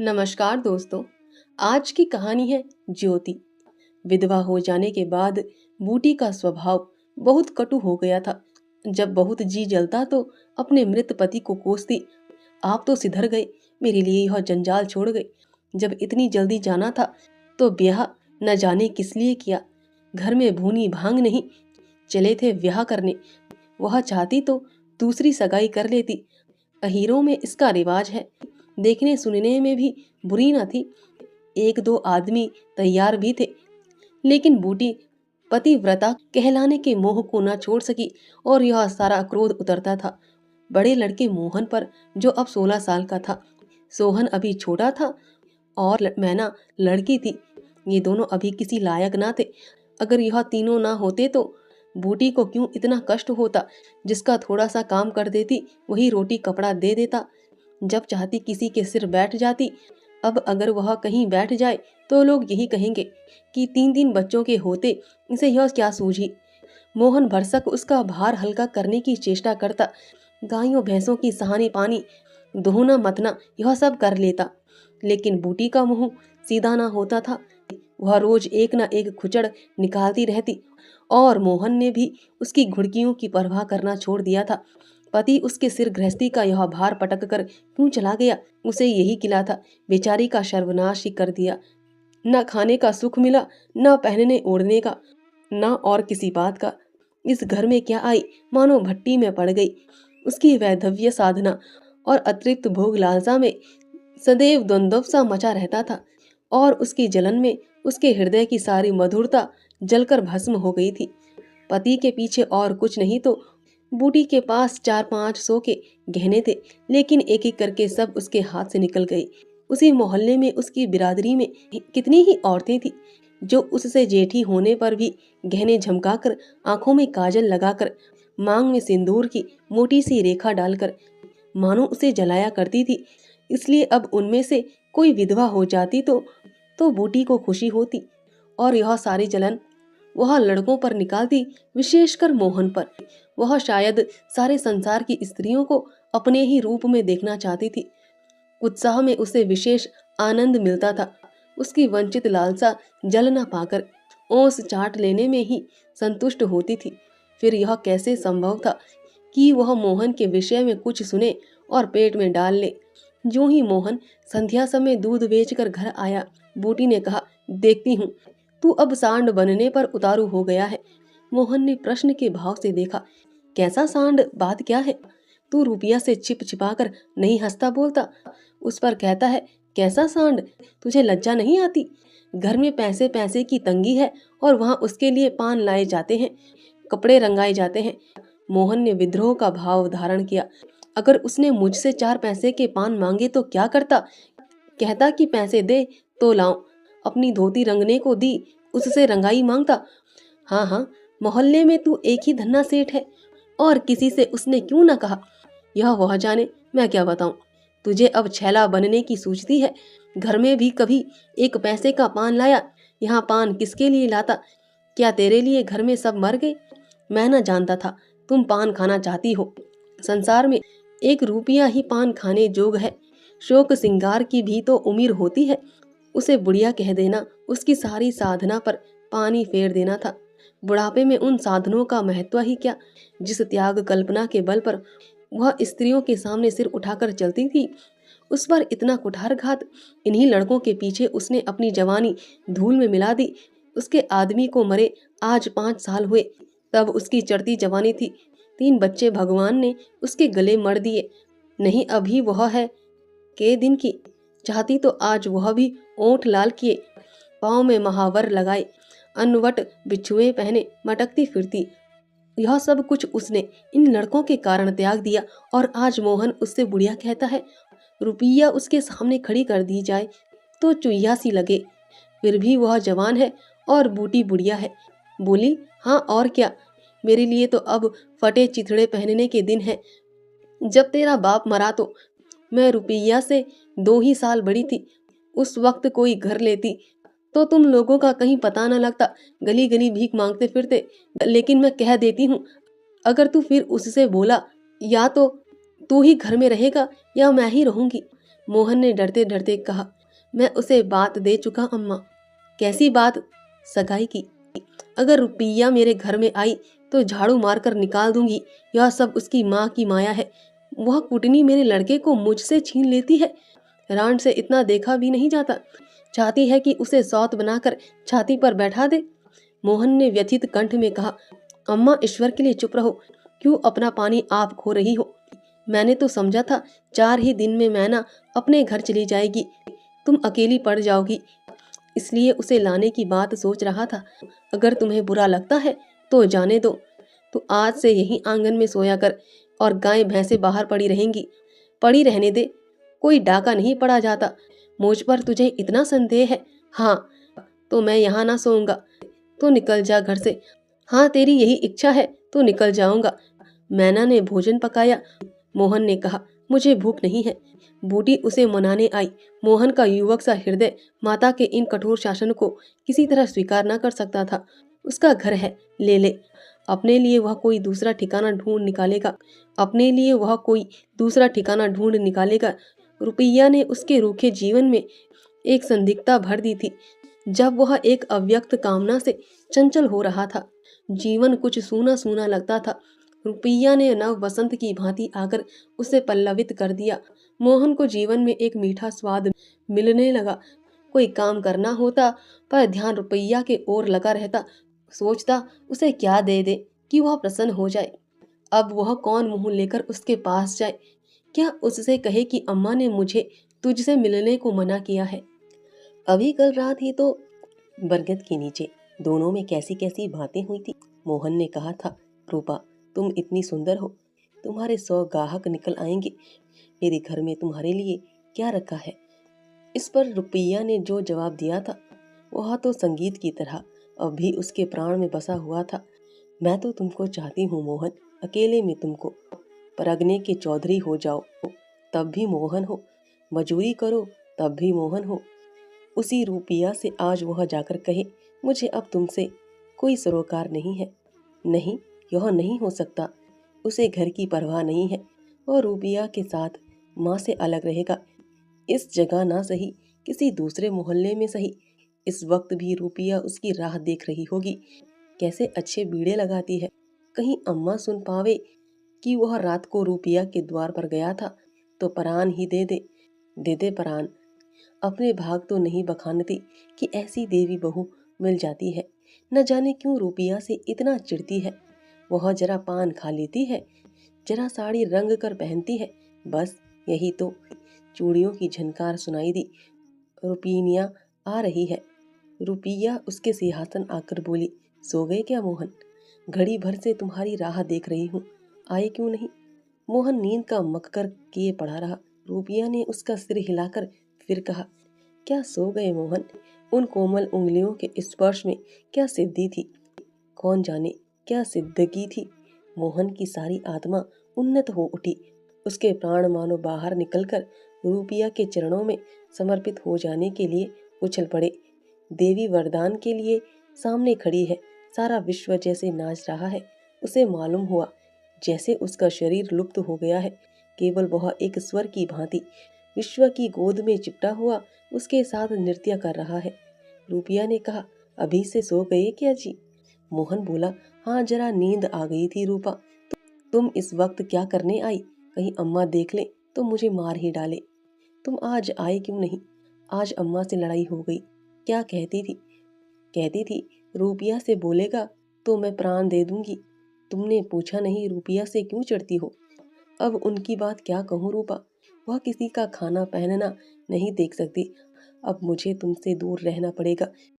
नमस्कार दोस्तों। आज की कहानी है ज्योति। विधवा हो जाने के बाद बूटी का स्वभाव बहुत कटु हो गया था। जब बहुत जी जलता तो अपने मृत पति को कोसती, आप तो सिधर गए, मेरे लिए यह जंजाल छोड़ गए। जब इतनी जल्दी जाना था तो ब्याह न जाने किस लिए किया। घर में भूनी भांग नहीं, चले थे ब्याह करने। वह चाहती तो दूसरी सगाई कर लेती। अहीरों में इसका रिवाज है। देखने सुनने में भी बुरी न थी। एक दो आदमी तैयार भी थे, लेकिन बूटी पतिव्रता कहलाने के मोह को न छोड़ सकी और यह सारा क्रोध उतरता था बड़े लड़के मोहन पर, जो अब 16 साल का था। सोहन अभी छोटा था और मैना लड़की थी। ये दोनों अभी किसी लायक ना थे। अगर यह तीनों ना होते तो बूटी को क्यों इतना कष्ट होता। जिसका थोड़ा सा काम कर देती वही रोटी कपड़ा दे देता। जब चाहती किसी के सिर बैठ जाती। अब अगर वह कहीं बैठ जाए तो लोग यही कहेंगे कि 3 बच्चों के होते इसे यह क्या सूझी। मोहन भरसक उसका भार हल्का करने की चेष्टा करता। गायों भैंसों की सहानी पानी, दोहना मतना यह सब कर लेता। लेकिन बूटी का मुंह सीधा ना होता था। वह रोज एक ना एक खुचड़ निकालती रहती और मोहन ने भी उसकी घुड़कियों की परवाह करना छोड़ दिया था। पति उसके सिर गृहस्थी का यह भार पटक कर क्यों चला गया, उसे यही गिला था। बेचारी का सर्वनाश ही कर दिया। न खाने का सुख मिला, न पहनने ओढ़ने का, न और किसी बात का। इस घर में क्या आई, मानो भट्टी में पड़ गई। उसकी वैधव्य साधना और अतिरिक्त भोग लालसा में सदैव द्वंद्व सा मचा रहता था और उसकी जलन में उसके हृदय की सारी मधुरता जलकर भस्म हो गई थी। पति के पीछे और कुछ नहीं तो बूटी के पास 4-5 सौ के गहने थे, लेकिन एक एक करके सब उसके हाथ से निकल गए। उसी मोहल्ले में उसकी बिरादरी में कितनी ही औरतें थी जो उससे जेठी होने पर भी गहने झमकाकर, आंखों में काजल लगाकर, मांग में सिंदूर की मोटी सी रेखा डालकर मानो उसे जलाया करती थी। इसलिए अब उनमें से कोई विधवा हो जाती तो बूटी को खुशी होती और यह सारी जलन वह लड़कों पर निकालती, विशेषकर मोहन पर। वह शायद सारे संसार की स्त्रियों को अपने ही रूप में देखना चाहती थी। उत्साह में उसे विशेष आनंद मिलता था। उसकी वंचित लालसा जल न पाकर ओस चाट लेने में ही संतुष्ट होती थी। फिर यह कैसे संभव था कि वह मोहन के विषय में कुछ सुने और पेट में डाल ले। जो ही मोहन संध्या समय दूध बेचकर घर आया, बूटी ने कहा, देखती हूँ तू अब सांड बनने पर उतारू हो गया है। मोहन ने प्रश्न के भाव से देखा। कैसा सांड, बात क्या है? तू रुपया से छिप छिपा कर नहीं हंसता बोलता। उस पर कहता है, कैसा सांड, तुझे लज्जा नहीं आती? घर में पैसे पैसे की तंगी है और वहां उसके लिए पान लाए जाते हैं, कपड़े रंगाए जाते हैं। मोहन ने विद्रोह का भाव धारण किया। अगर उसने मुझसे 4 पैसे के पान मांगे तो क्या करता? कहता कि पैसे दे तो लाऊं। अपनी धोती रंगने को दी, उससे रंगाई मांगता। हाँ हाँ, मोहल्ले में तू एक ही धन्ना सेठ है और किसी से उसने क्यों ना कहा। यह वह जाने, मैं क्या बताऊं। तुझे अब छैला बनने की सूझती है। घर में भी कभी 1 पैसे का पान लाया? यहाँ पान किसके लिए लाता? क्या तेरे लिए घर में सब मर गए? मैं न जानता था तुम पान खाना चाहती हो। संसार में 1 रुपया ही पान खाने जोग है। शोक सिंगार की भी तो उम्र होती है। उसे बुढ़िया कह देना उसकी सारी साधना पर पानी फेर देना था। बुढ़ापे में उन साधनों का महत्व ही क्या, जिस त्याग कल्पना के बल पर वह स्त्रियों के सामने सिर उठाकर चलती थी। उस पर इतना कुठारघात, इन्हीं लड़कों के पीछे उसने अपनी जवानी धूल में मिला दी। उसके आदमी को मरे आज 5 साल हुए, तब उसकी चढ़ती जवानी थी। 3 बच्चे भगवान ने उसके गले मर दिए। नहीं अभी वह है के दिन की, चाहती तो आज वह भी ओंठ लाल किए, पाँव में महावर लगाए, अनवट बिछुए पहने मटकती फिरती। यह सब कुछ उसने इन लड़कों के कारण त्याग दिया और आज मोहन उससे बुढ़िया कहता है। रुपया उसके सामने खड़ी कर दी जाए तो चुईया सी लगे। फिर भी वह जवान है और बूटी बुढ़िया है। बोली, हाँ और क्या, मेरे लिए तो अब फटे चिथड़े पहनने के दिन है। जब तेरा बाप मरा तो मैं रुपया से 2 ही साल बड़ी थी। उस वक्त कोई घर लेती तो तुम लोगों का कहीं पता न लगता, गली गली भीख मांगते फिरते। लेकिन मैं कह देती हूँ, अगर तू फिर उससे बोला, या तो तू ही घर में रहेगा या मैं ही रहूंगी। मोहन ने डरते डरते कहा। मैं उसे बात दे चुका अम्मा। कैसी बात? सगाई की। अगर रुपैया मेरे घर में आई तो झाड़ू मारकर निकाल दूंगी। यह सब उसकी माँ की माया है। वह कुटनी मेरे लड़के को मुझसे छीन लेती है। रांड से इतना देखा भी नहीं जाता। चाहती है कि उसे सौत बनाकर छाती पर बैठा दे। मोहन ने व्यथित कंठ में कहा। अम्मा, ईश्वर के लिए चुप रहो। क्यों अपना पानी आप खो रही हो? मैंने तो समझा था 4 ही दिन में मैना अपने घर चली जाएगी। तुम अकेली पड़ जाओगी, इसलिए उसे लाने की बात सोच रहा था। अगर तुम्हें बुरा लगता है तो जाने दो। तो आज से यहीं आंगन में सोया कर और गाय भैंसें बाहर पड़ी रहेंगी। पड़ी रहने दे, कोई डाका नहीं पड़ा जाता। मुझ पर तुझे इतना संदेह है? हाँ, तो मैं यहाँ ना सोऊंगा। तो निकल जा घर से। हाँ, तेरी यही इच्छा है तो निकल जाऊंगा। मैना ने भोजन पकाया। मोहन ने कहा, मुझे भूख नहीं है। बूटी उसे मनाने आई। मोहन का युवक सा हृदय माता के इन कठोर शासन को किसी तरह स्वीकार न कर सकता था। उसका घर है, ले ले। अपने लिए वह कोई दूसरा ठिकाना ढूंढ निकालेगा। अपने लिए वह कोई दूसरा ठिकाना ढूंढ निकालेगा। रुपैया ने उसके रूखे जीवन में एक संदिग्धता भर दी थी। जब वह एक अव्यक्त कामना से चंचल हो रहा था, जीवन कुछ सूना सूना लगता था। रुपैया ने नव बसंत की भांति आकर उसे पल्लवित कर दिया। मोहन को जीवन में एक मीठा स्वाद मिलने लगा। कोई काम करना होता पर ध्यान रुपैया के ओर लगा रहता। सोचता उसे क्या दे दे कि वह प्रसन्न हो जाए। अब वह कौन मुंह लेकर उसके पास जाए? क्या उससे कहे कि अम्मा ने मुझे तुझसे मिलने को मना किया है? अभी कल रात ही तो बरगद के नीचे दोनों में कैसी कैसी बातें हुई थी। मोहन ने कहा था, रूपा, तुम इतनी सुंदर हो, तुम्हारे 100 ग्राहक निकल आएंगे। मेरे घर में तुम्हारे लिए क्या रखा है? इस पर रुपैया ने जो जवाब दिया था वह तो संगीत की तरह अब भी उसके प्राण में बसा हुआ था। मैं तो तुमको चाहती हूँ मोहन, अकेले में तुमको परगने के चौधरी हो जाओ तब भी मोहन हो, मजूरी करो तब भी मोहन हो। उसी रुपैया से आज वह जाकर कहे, मुझे अब तुमसे कोई सरोकार नहीं है। नहीं, यह नहीं हो सकता। उसे घर की परवाह नहीं है। वह रुपैया के साथ माँ से अलग रहेगा। इस जगह ना सही, किसी दूसरे मोहल्ले में सही। इस वक्त भी रुपैया उसकी राह देख रही होगी। कैसे अच्छे बीड़े लगाती है। कहीं अम्मा सुन पावे कि वह रात को रुपैया के द्वार पर गया था तो परान ही दे दे। दे दे परान। अपने भाग तो नहीं बखानती कि ऐसी देवी बहू मिल जाती है। न जाने क्यों रुपैया से इतना चिढ़ती है। वह जरा पान खा लेती है, जरा साड़ी रंग कर पहनती है, बस यही तो। चूड़ियों की झनकार सुनाई दी। रुपीनिया आ रही है। रुपैया उसके सिंहासन आकर बोली, सो गए क्या मोहन? घड़ी भर से तुम्हारी राह देख रही हूँ, आए क्यों नहीं? मोहन नींद का मक्कर किए पड़ा रहा। रुपैया ने उसका सिर हिलाकर फिर कहा, क्या सो गए मोहन? उन कोमल उंगलियों के स्पर्श में क्या सिद्धि थी, कौन जाने क्या सिद्धगी थी। मोहन की सारी आत्मा उन्नत हो उठी। उसके प्राण मानो बाहर निकलकर रुपैया के चरणों में समर्पित हो जाने के लिए उछल पड़े। देवी वरदान के लिए सामने खड़ी है। सारा विश्व जैसे नाच रहा है। उसे मालूम हुआ जैसे उसका शरीर लुप्त हो गया है। केवल वह एक स्वर की भांति विश्व की गोद में चिपटा हुआ उसके साथ नृत्य कर रहा है। रुपैया ने कहा, अभी से सो गए क्या जी? मोहन बोला, हाँ, जरा नींद आ गई थी रूपा। तुम इस वक्त क्या करने आई? कहीं अम्मा देख ले तो मुझे मार ही डाले। तुम आज आए क्यों नहीं? आज अम्मा से लड़ाई हो गई। क्या कहती थी? कहती थी रुपैया से बोलेगा तो मैं प्राण दे दूंगी। तुमने पूछा नहीं रुपैया से क्यों चढ़ती हो? अब उनकी बात क्या कहूँ रूपा। वह किसी का खाना पहनना नहीं देख सकती। अब मुझे तुमसे दूर रहना पड़ेगा।